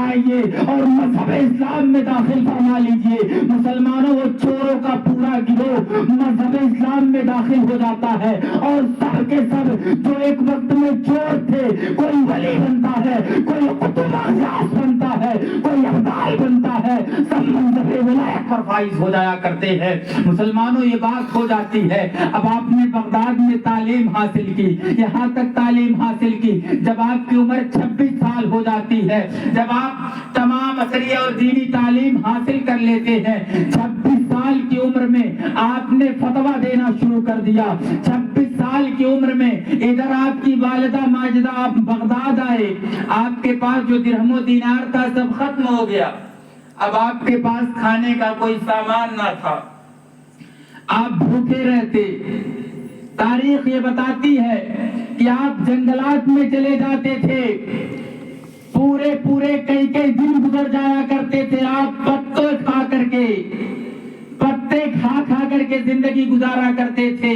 کرائیے اور مذہب اسلام میں داخل فرما لیجیے۔ مسلمانوں، وہ چوروں کا پورا گروہ مذہب اسلام میں داخل ہو جاتا ہے اور سب کے سب جو ایک وقت میں چور تھے، کوئی ولی بنتا ہے، کوئی قطب غیاث بنتا ہے، کوئی ابدال بنتا ہے، سب منظر ولایت پر فائز ہو جایا کرتے ہیں۔ مسلمانوں، یہ بات ہو جاتی ہے۔ اب آپ نے بغداد میں تعلیم حاصل کی، یہاں تک تعلیم حاصل کی، جب آپ کی عمر 26 سال ہو جاتی ہے، جب آپ تمام عصری اور دینی تعلیم حاصل کر لیتے ہیں، 26 سال کی عمر میں آپ نے فتویٰ دینا شروع کر دیا۔ 26 سال کی عمر میں ادھر آپ کی والدہ ماجدہ، آپ بغداد آئے، آپ کے پاس جو درہم و دینار تھا سب ختم ہو گیا، اب آپ کے پاس کھانے کا کوئی سامان نہ تھا، آپ بھوکے رہتے۔ تاریخ یہ بتاتی ہے کہ آپ جنگلات میں چلے جاتے تھے، پورے کئی دن گزر جایا کرتے تھے، آپ پتے کھا کر کے زندگی گزارا کرتے تھے۔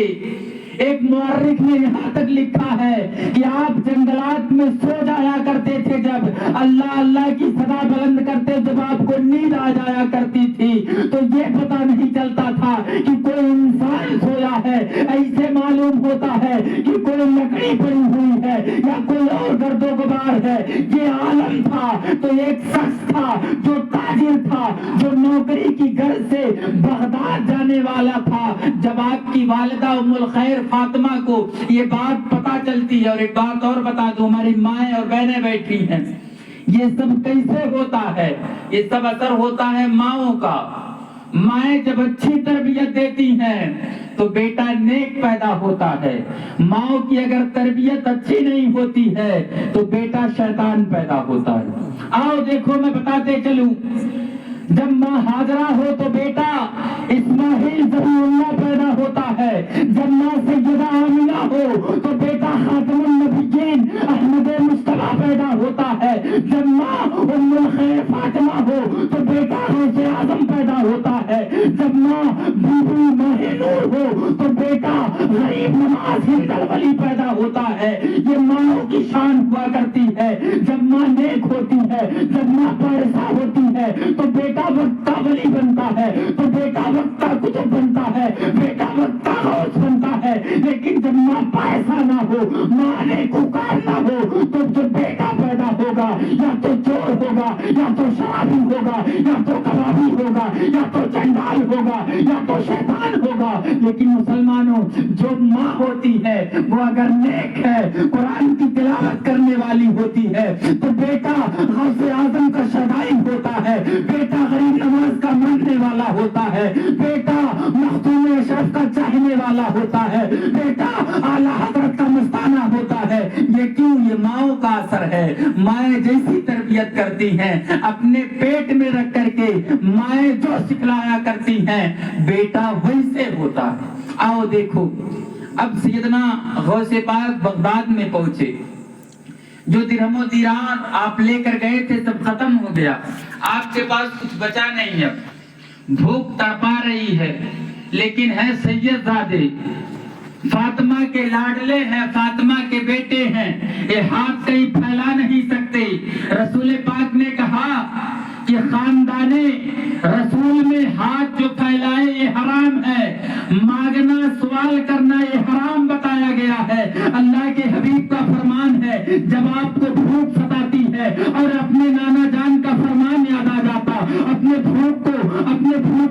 ایک مورخ نے یہاں تک لکھا ہے کہ آپ جنگلات میں سو جایا کرتے تھے، جب اللہ اللہ کی صدا بلند کرتے، جب آپ کو نیند آ جایا کرتی تھی تو یہ پتہ نہیں چلتا تھا کہ کوئی انسان سویا ہے، ایسے معلوم ہوتا ہے کہ کوئی لکڑی پڑی ہوئی ہے یا کوئی اور گرد و غبار ہے۔ یہ عالم تھا تو ایک شخص تھا جو تاجر تھا، جو نوکری کی غرض سے بغداد جانے والا تھا۔ جب آپ کی والدہ ام الخیر فاطمہ کو یہ بات پتا چلتی ہے، اور ایک بات اور بتا دوں، ہماری مائیں اور بہنیں بیٹھی ہیں، یہ سب کیسے ہوتا ہے؟ یہ سب اثر ہوتا ہے ماؤں کا۔ مائیں جب اچھی تربیت دیتی ہیں تو بیٹا نیک پیدا ہوتا ہے، ماؤں کی اگر تربیت اچھی نہیں ہوتی ہے تو بیٹا شیطان پیدا ہوتا ہے۔ آؤ دیکھو، میں بتاتے چلوں، جب ماں ہاجرہ ہو تو بیٹا اسماعیل ذبیح اللہ پیدا ہوتا ہے، جب ماں سیدہ آمنہ ہو تو بیٹا خاتم النبیین احمد مصطفیٰ پیدا ہوتا ہے، جب ماں ام الخیر فاطمہ ہو تو بیٹا غوث اعظم پیدا ہوتا ہے، جب ماں بی بی ماہ نور ہو تو بیٹا غریب نواز ہند الولی پیدا ہوتا ہے۔ یہ ماں کی شان ہوا کرتی ہے۔ جب ماں نیک ہوتی ہے، جب ماں پارسا ہوتی ہے تو بیٹا وقت کا ولی بنتا ہے، تو بیٹا وقت کا کتب بنتا ہے، بیٹا وقت کا غوث بنتا ہے۔ لیکن جب ماں پائسا نہ ہو، ماں نیکوکار نہ ہو تو جو بیٹا پیدا ہوگا یا تو چور ہوگا، یا تو شرابی ہوگا، یا تو کبابی ہوگا، یا تو چنڈال ہوگا، یا تو شیطان ہوگا۔ لیکن مسلمانوں، جو ماں ہوتی ہے وہ اگر نیک ہے، قرآن کی تلاوت کرنے والی ہوتی ہے تو بیٹا غوث اعظم کا شدائی ہوتا ہے، بیٹا غریب نواز کا ماننے والا ہوتا ہے، بیٹا مختوم اشرف کا چاہنے والا ہوتا ہے، بیٹا اعلیٰ حضرت کا مستانہ ہوتا ہے۔ یہ کیوں؟ یہ ماؤں کا اثر ہے۔ مائیں جیسی تربیت کرتی ہیں، اپنے پیٹ میں رکھ کر کے مائیں جو سکھلایا کرتی ہیں، بیٹا ویسے ہوتا ہے۔ آؤ دیکھو، اب سیدنا غوث پاک بغداد میں پہنچے، جو درہم و دینار آپ لے کر گئے تھے سب ختم ہو گیا، آپ کے پاس کچھ بچا نہیں ہے، بھوک تڑپا رہی ہے، لیکن ہے سید زادے، فاطمہ کے لاڈلے ہیں، فاطمہ کے بیٹے ہیں، یہ ہاتھ کہیں پھیلا نہیں سکتے۔ رسول پاک نے کہا کہ خاندان رسول میں ہاتھ جو پھیلائے یہ حرام ہے، مانگنا سوال کرنا یہ حرام بتایا گیا ہے۔ اللہ کے حبیب کا فرمان ہے، جب آپ کو بھوک ستاتی ہے اور اپنے نانا جان کا فرمان یاد آ جاتا، اپنے بھوک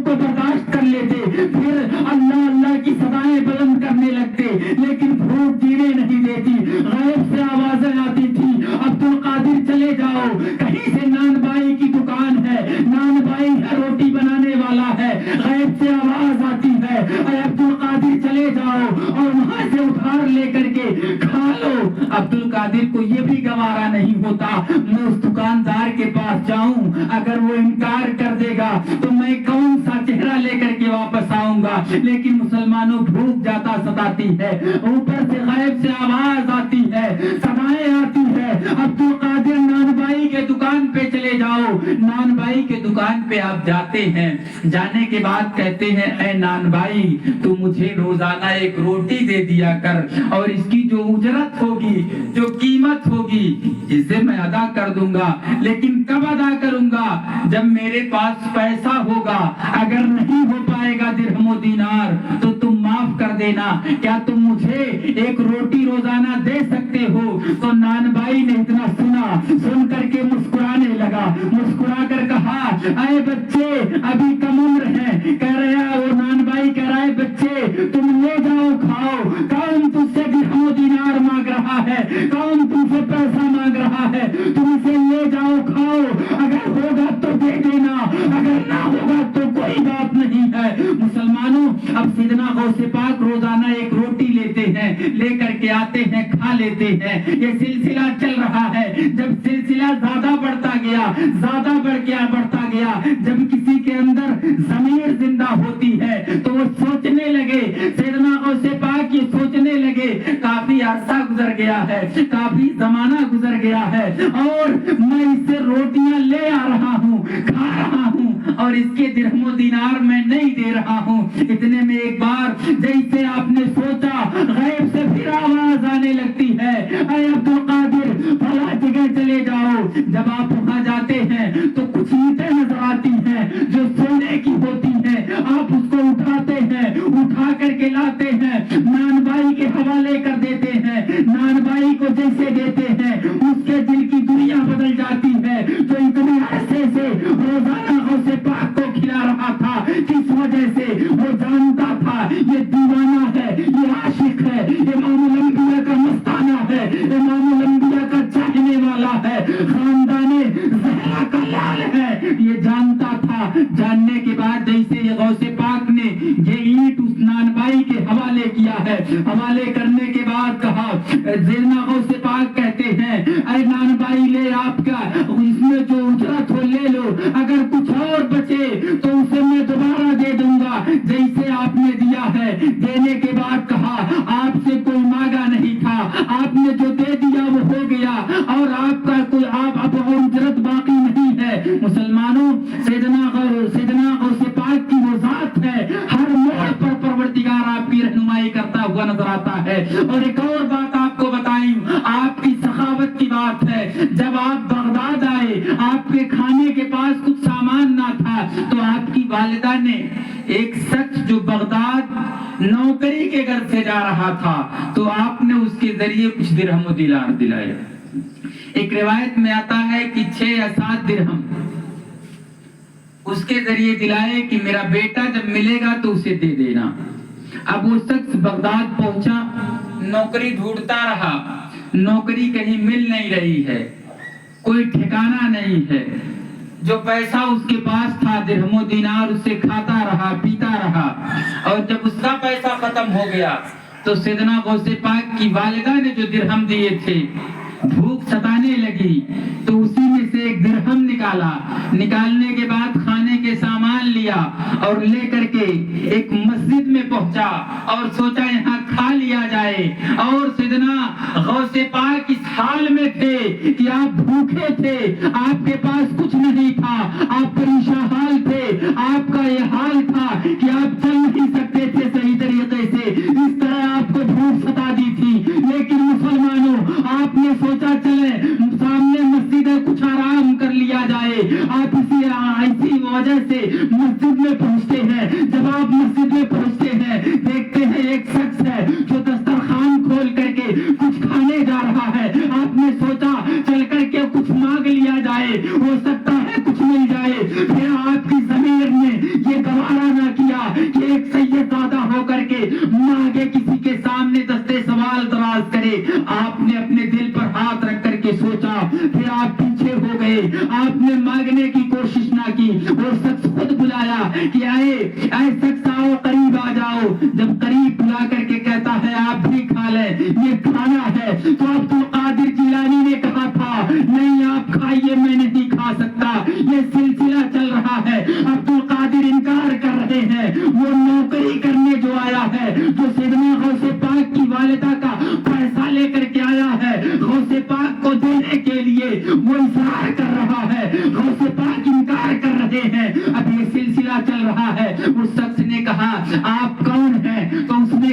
کو برداشت کر لیتے، پھر اللہ اللہ کی صدائیں بلند کرنے لگتے، لیکن بھوک جینے نہیں دیتی۔ غیب سے آوازیں آتی تھی، عبد القادر چلے جاؤ، کہیں سے نان بائی کی دکان ہے، نان بائی ہے، روٹی بنانے والا ہے، غیب سے آواز آتی ہے، اے عبد القادر چلے جاؤ اور وہاں سے ادھار لے کر کے کھا لو۔ عبد القادر کو یہ بھی گوارا نہیں ہوتا میں اس دکاندار کے پاس جاؤں، اگر وہ انکار کر دے گا تو میں کون سا چہرہ لے کر کے واپس آؤں گا۔ لیکن مسلمانوں، بھوک جاتا ستاتی ہے، اوپر سے غیب سے آواز آتی ہے، صدائیں آتی ہے، عبد القادر نان بائی کے دکان پہ چلے جاؤ. نان بھائی کے دکان پہ آپ جاتے ہیں, جانے کے بعد کہتے ہیں اے نان بھائی تو مجھے روزانہ ایک روٹی دے دیا کر, اور اس کی جو اجرت ہوگی, جو قیمت ہوگی, اسے میں ادا کر دوں گا. لیکن کب ادا کروں گا؟ جب میرے پاس پیسہ ہوگا. اگر نہیں ہو پائے گا درہم و دینار تو تم معاف کر دینا. کیا تم مجھے ایک روٹی روزانہ دے سکتے ہو؟ تو نان بھائی نے اتنا سن کر کے مسکرانے لگا, مسکرا کر کہا اے بچے ابھی کم عمر ہیں. کہہ رہے ہیں وہ نان بھائی کہہ رہا ہے بچے تم لے جاؤ کھاؤ. کون تم سے درہم و دینار مانگ رہا ہے؟ کون تم سے پیسہ مانگ رہا ہے؟ تم اسے لے جاؤ کھاؤ. اگر ہوگا تو دے دینا, اگر نہ ہوگا تو کوئی بات نہیں ہے. مسلمانوں, اب سیدنا غوث پاک روزانہ ایک روٹی لیتے ہیں, لے کر کے آتے ہیں, کھا لیتے ہیں. یہ سلسلہ چل رہا ہے. جب سلسلہ زیادہ بڑھتا گیا, زیادہ بڑھتا گیا, جب کسی کے اندر ضمیر زندہ ہوتی ہے تو وہ سوچنے لگے, سیدنا غوث پاک یہ سوچنے لگے کافی عرصہ گزر گیا ہے, کافی زمانہ گزر گیا ہے, اور میں اس سے روٹیاں لے آ رہا ہوں, کھا رہا ہوں, اور اس کے درہم و دینار میں نہیں دے رہا ہوں. اتنے میں ایک بار جیسے آپ نے سوچا غیب سے پھر آواز آنے لگتی ہے اے عبد القادر فلاں جگہ چلے جاؤ. جب آپ وہاں جاتے ہیں تو کچھ اینٹیں نظر آتی ہیں جو سونے کی ہوتی ہیں. آپ اس کو اٹھاتے ہیں, اٹھا کر کے لاتے ہیں, نان بھائی کے حوالے کر دیتے ہیں. نان بھائی کو جیسے دیتے ہیں اس کے دل کی دنیا بدل جاتی ہے. جو اتنے عرصے سے روزانہ غوث پاک کو کھلا رہا تھا, کس وجہ سے وہ جانتا تھا یہ دیوانہ ہے, یہ عاشق ہے, امام الانبیاء کا مستانہ ہے, امام الانبیاء کا چاہنے والا ہے, خاندان زہرا کا لال ہے. یہ جانتا تھا. جاننے کے بعد جیسے یہ غوث پاک نے یہ اینٹ اس نان بھائی کے حوالے کیا ہے, حوالے کرنے کے بعد کہا, سیدنا غوث پاک کہتے ہیں اے نان بھائی لے آپ کا اس میں جو اجرت ہو لے لو, اگر کچھ اور بچے تو اسے میں دوبارہ دے دوں گا جیسے آپ نے دیا ہے. دینے کے بعد کہا آپ سے کوئی مانگا نہیں تھا, آپ نے جو دے دیا وہ ہو گیا, اور آپ کا کوئی آپ اب اجرت باقی نہیں ہے. مسلمانوں, سیدنا غوث پاک کی وہ ذات ہے, ہر موڑ پر پروردگار آپ کی رہنمائی کرتا ہوا نظر آتا ہے. اور ایک اور بات آپ کو بتائیں, آپ کی سخاوت کی بات ہے. جب آپ بغداد آئے, آپ کے کھانے کے پاس کچھ سامان نہ تھا, تو آپ کی والدہ نے ایک شخص جو بغداد نوکری کے گھر سے جا رہا تھا, تو آپ نے اس کے ذریعے کچھ درہم و دینار دلائے. ایک روایت میں آتا ہے کہ 6 یا 7 درہم اس کے ذریعے دلائے کہ میرا بیٹا جب ملے گا تو اسے دے دینا. اب وہ شخص بغداد پہنچا, نوکری ڈھونڈتا رہا, نوکری کہیں مل نہیں رہی ہے, کوئی ٹھکانہ نہیں ہے. جو پیسہ اس کے پاس تھا درہم و دینار اسے کھاتا رہا, پیتا رہا, اور جب اس کا پیسہ ختم ہو گیا تو سیدنا غوث پاک کی والدہ نے جو درہم دیے تھے, بھوک ستانے لگی تو اسی میں سے ایک درہم نکالا. نکالنے کے بعد کھانے کے سامان لیا اور لے کر کے ایک مسجد میں پہنچا اور سوچا یہاں کھا لیا جائے. اور سیدنا غوث پاک اس حال میں تھے کہ آپ بھوکے تھے, آپ کے پاس کچھ نہیں تھا, آپ پریشان حال تھے, آپ کا یہ حال تھا کہ آپ چل نہیں سکتے تھے صحیح طریقے سے, اس طرح آپ کو بھوک ستا دی تھی. لیکن مسلمانوں, آپ نے سوچا چلے سامنے مسجد ہے, کچھ آرام کر لیا جائے. آپ اسی وجہ سے مسجد میں پہنچتے ہیں. جب آپ مسجد میں پہنچتے ہیں, دیکھتے ہیں ایک شخص ہے جو دسترخوان کھول کر کے کچھ کھانے جا رہا ہے. آپ نے سوچا چل کر کے کچھ مانگ لیا جائے, ہو سکتا ہے کچھ مل جائے. پھر آپ کی ضمیر نے یہ گوارا نہ کیا کہ ایک سید زادہ ہو کر کے مانگے, کسی کے سامنے دستے سوال دراز کرے. آپ نے اپنے دل پر ہاتھ رکھ کر کے سوچا, پھر آپ پیچھے ہو گئے, آپ نے مانگنے کی کوشش نہ کی. وہ شخص خود بلایا کہ اے شخص آؤ, قریب آ جاؤ. جب قریب بلا کر کے کہتا ہے آپ بھی کھا لیں, یہ کھانا ہے. تو عبد القادر جیلانی نے کہا تھا نہیں آپ کھائیے, میں نہیں کھا سکتا, یہ سلسلہ چل رہا ہے. عبد القادر انکار کر رہے ہیں. وہ نوکری کرنے جو آیا ہے, جو سیدنا غوث پاک کی والدہ کا پیسہ لے کر کے آیا ہے, غوث غوث پاک کو دینے کے لیے وہ اصرار کر رہا ہے، غوث پاک انکار کر رہے ہیں۔ اب یہ سلسلہ چل رہا ہے۔ اس شخص نے کہا آپ کون ہیں؟ تو اس نے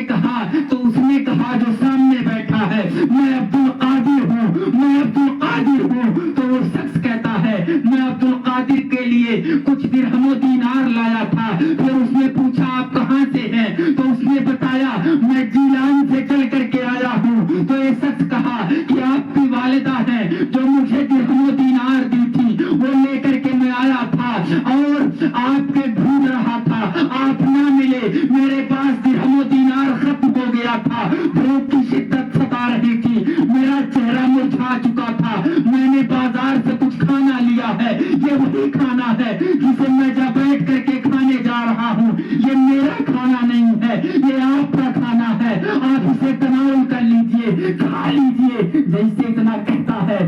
کہا جو سامنے بیٹھا ہے میں عبد القادر ہوں، میں عبد القادر ہوں۔ تو وہ شخص کہتا ہے میں عبد القادر کے لیے کچھ درہم و دینار لایا تھا۔ پھر اس نے پوچھا آپ کہاں سے ہیں؟ تو اس نے بتایا میں جیلان سے چل کر کے آیا ہوں۔ تو یہ شخص کہا کہ آپ کی والدہ ہیں جو مجھے درہم و دینار دی تھی وہ لے کر کے میں آیا تھا اور آپ کے ڈھونڈ رہا تھا، آپ نہ ملے، میرے پاس درہم و دینار ختم ہو گیا تھا، بھوک کی شدت ستا رہی تھی، میرا چہرہ مرجھا چکا تھا، میں نے بازار سے کچھ کھانا لیا ہے، یہ وہی کھانا ہے جسے میں جب بیٹھ کر کے کھانے جا رہا ہوں، یہ میرا کھانا نہیں ہے، یہ آپ کا کھانا ہے، آپ اسے تناول کر لیجئے، کھا لیجئے۔ جیسے اتنا کہتا ہے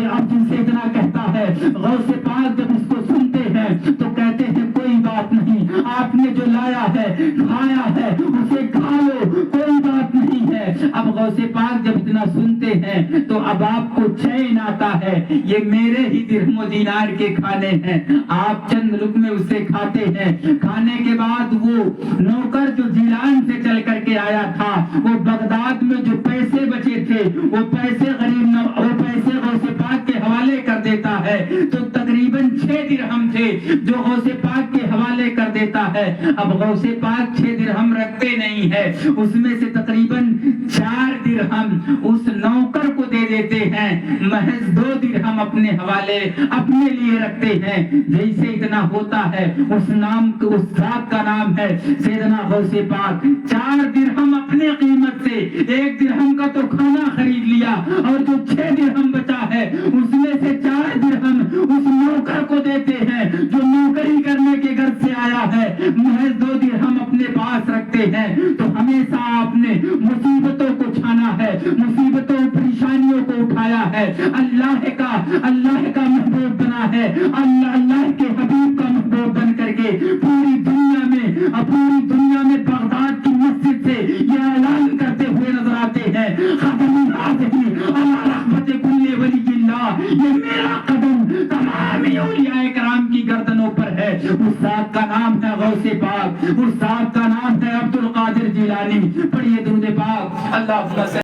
اب جن سے اتنا کہتا ہے غوث پاک جب اس کو سنتے ہیں تو کہتے ہیں کوئی بات نہیں، آپ نے جو لایا ہے کھایا ہے اسے کھا لو، کوئی بات نہیں ہے۔ اب غوث پاک جب اتنا سنتے ہیں تو اب آپ کو چین آتا ہے یہ میرے ہی درہم و دینار کے کھانے ہیں، آپ چند لقمے اسے کھاتے ہیں۔ کھانے کے بعد وہ نوکر جو جیلان سے چل کر کے آیا تھا وہ بغداد میں جو پیسے بچے تھے وہ پیسے غوث پاک کے حوالے کر دیتا ہے، تو تقریباً 6 درہم تھے جو غوث پاک کے حوالے کر دیتا ہے۔ اب غوث پاک 6 درہم رکھتے نہیں ہے، اس میں سے تقریباً 4 درہم اس نوکر کو دے دیتے ہیں، محض 2 درہم اپنے حوالے اپنے لیے رکھتے ہیں۔ جیسے اتنا ہوتا ہے اس ذات کا نام ہے سیدنا غوث پاک، 4 درہم اپنے قیمت سے، 1 درہم کا تو کھانا خرید لیا اور جو 6 درہم بچا ہے اس میں سے 4 درہم اس نوکر کو دیتے ہیں جو نوکری کرنے کے گھر سے آیا ہے، محض 2 درہم اپنے پاس رکھتے ہیں۔ تو ہمیشہ آپ نے مصیبتوں کو چھانا ہے، مصیبتوں پریشانیوں کو اٹھایا ہے، اللہ کا محبوب بنا ہے، اللہ کے حبیب کا محبوب بن کر کے پوری دنیا میں بغداد کی مسجد سے یہ اعلان کرتے ہوئے نظر آتے ہیں یہ میرا قدم تمام اولیاء کرام کی گردنوں پر ہے۔ اس ذات کا نام ہے غوث پاک، اس ذات کا نام ہے عبد القادر جیلانی۔ پڑھیے درود پاک، اللہ